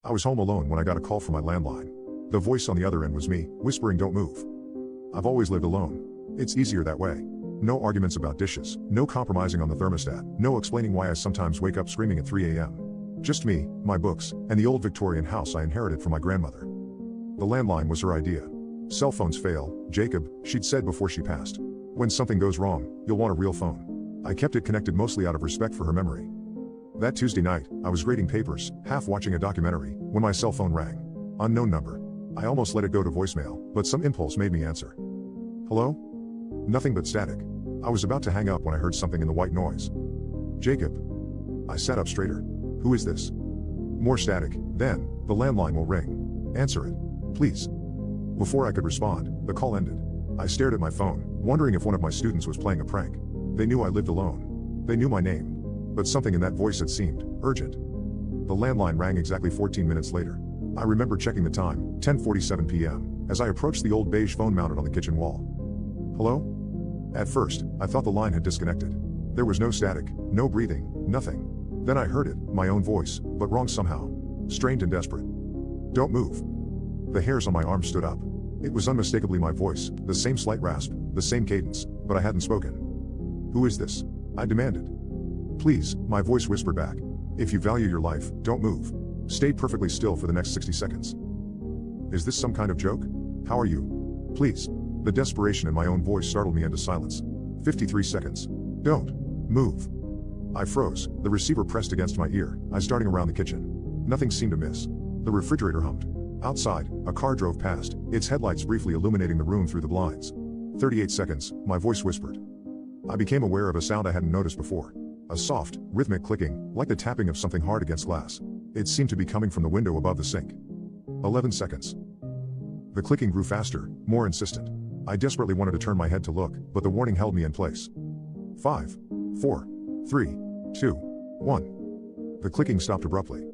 I was home alone when I got a call from my landline. The voice on the other end was me, whispering, "Don't move." I've always lived alone. It's easier that way. No arguments about dishes, no compromising on the thermostat, no explaining why I sometimes wake up screaming at 3 a.m. Just me, my books, and the old Victorian house I inherited from my grandmother. The landline was her idea. Cell phones fail, Jacob, she'd said before she passed. When something goes wrong, you'll want a real phone. I kept it connected mostly out of respect for her memory. That Tuesday night, I was grading papers, half watching a documentary, when my cell phone rang. Unknown number. I almost let it go to voicemail, but some impulse made me answer. Hello? Nothing but static. I was about to hang up when I heard something in the white noise. Jacob. I sat up straighter. Who is this? More static. Then, the landline will ring. Answer it. Please. Before I could respond, the call ended. I stared at my phone, wondering if one of my students was playing a prank. They knew I lived alone. They knew my name. But something in that voice had seemed urgent. The landline rang exactly 14 minutes later. I remember checking the time, 10:47 p.m., as I approached the old beige phone mounted on the kitchen wall. Hello? At first, I thought the line had disconnected. There was no static, no breathing, nothing. Then I heard it, my own voice, but wrong somehow. Strained and desperate. Don't move. The hairs on my arm stood up. It was unmistakably my voice, the same slight rasp, the same cadence, but I hadn't spoken. Who is this? I demanded. Please, my voice whispered back. If you value your life, don't move. Stay perfectly still for the next 60 seconds. Is this some kind of joke? How are you? Please. The desperation in my own voice startled me into silence. 53 seconds. Don't move. I froze, the receiver pressed against my ear, eyes darting around the kitchen. Nothing seemed amiss. The refrigerator hummed. Outside, a car drove past, its headlights briefly illuminating the room through the blinds. 38 seconds, my voice whispered. I became aware of a sound I hadn't noticed before. A soft, rhythmic clicking, like the tapping of something hard against glass. It seemed to be coming from the window above the sink. 11 seconds. The clicking grew faster, more insistent. I desperately wanted to turn my head to look, but the warning held me in place. 5, 4, 3, 2, 1. The clicking stopped abruptly.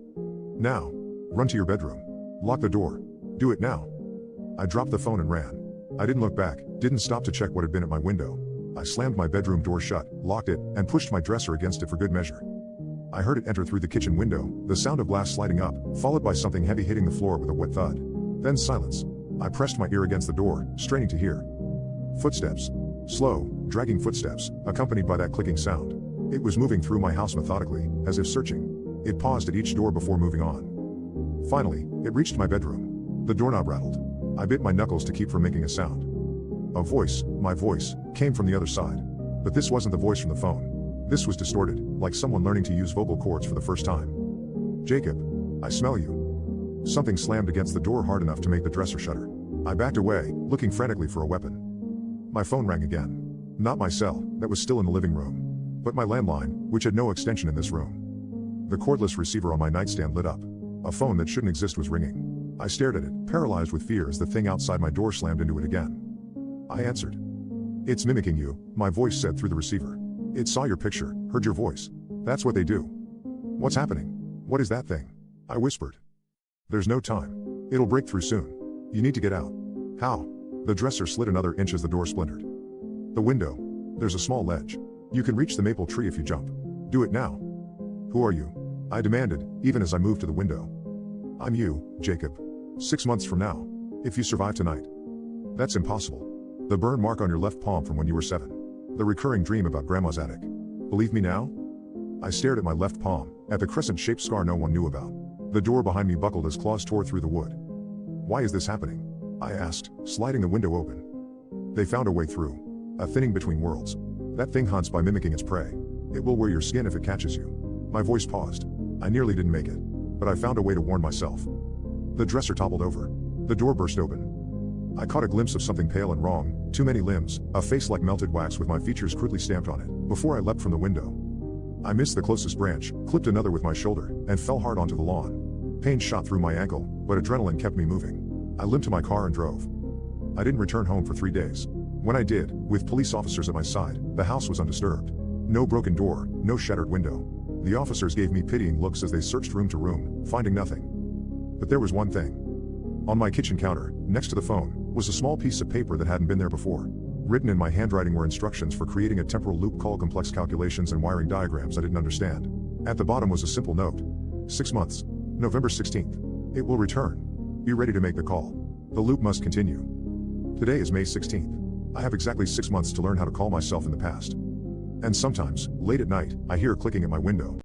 Now. Run to your bedroom. Lock the door. Do it now. I dropped the phone and ran. I didn't look back, didn't stop to check what had been at my window. I slammed my bedroom door shut, locked it, and pushed my dresser against it for good measure. I heard it enter through the kitchen window, the sound of glass sliding up, followed by something heavy hitting the floor with a wet thud. Then silence. I pressed my ear against the door, straining to hear. Footsteps. Slow, dragging footsteps, accompanied by that clicking sound. It was moving through my house methodically, as if searching. It paused at each door before moving on. Finally, it reached my bedroom. The doorknob rattled. I bit my knuckles to keep from making a sound. A voice, my voice, came from the other side. But this wasn't the voice from the phone. This was distorted, like someone learning to use vocal cords for the first time. Jacob, I smell you. Something slammed against the door hard enough to make the dresser shudder. I backed away, looking frantically for a weapon. My phone rang again. Not my cell, that was still in the living room. But my landline, which had no extension in this room. The cordless receiver on my nightstand lit up. A phone that shouldn't exist was ringing. I stared at it, paralyzed with fear as the thing outside my door slammed into it again. I answered. It's mimicking you, my voice said through the receiver. It saw your picture, heard your voice. That's what they do. What's happening? What is that thing? I whispered. There's no time. It'll break through soon. You need to get out. How? The dresser slid another inch as the door splintered. The window. There's a small ledge. You can reach the maple tree if you jump. Do it now. Who are you? I demanded, even as I moved to the window. I'm you, Jacob. 6 months from now. If you survive tonight. That's impossible. The burn mark on your left palm from when you were 7. The recurring dream about grandma's attic. Believe me now? I stared at my left palm, at the crescent-shaped scar no one knew about. The door behind me buckled as claws tore through the wood. Why is this happening? I asked, sliding the window open. They found a way through. A thinning between worlds. That thing hunts by mimicking its prey. It will wear your skin if it catches you. My voice paused. I nearly didn't make it. But I found a way to warn myself. The dresser toppled over. The door burst open. I caught a glimpse of something pale and wrong, too many limbs, a face like melted wax with my features crudely stamped on it, before I leapt from the window. I missed the closest branch, clipped another with my shoulder, and fell hard onto the lawn. Pain shot through my ankle, but adrenaline kept me moving. I limped to my car and drove. I didn't return home for 3 days. When I did, with police officers at my side, the house was undisturbed. No broken door, no shattered window. The officers gave me pitying looks as they searched room to room, finding nothing. But there was one thing. On my kitchen counter, next to the phone, was a small piece of paper that hadn't been there before. Written in my handwriting were instructions for creating a temporal loop called complex calculations and wiring diagrams I didn't understand. At the bottom was a simple note. 6 months. November 16th. It will return. Be ready to make the call. The loop must continue. Today is May 16th. I have exactly 6 months to learn how to call myself in the past. And sometimes, late at night, I hear clicking at my window.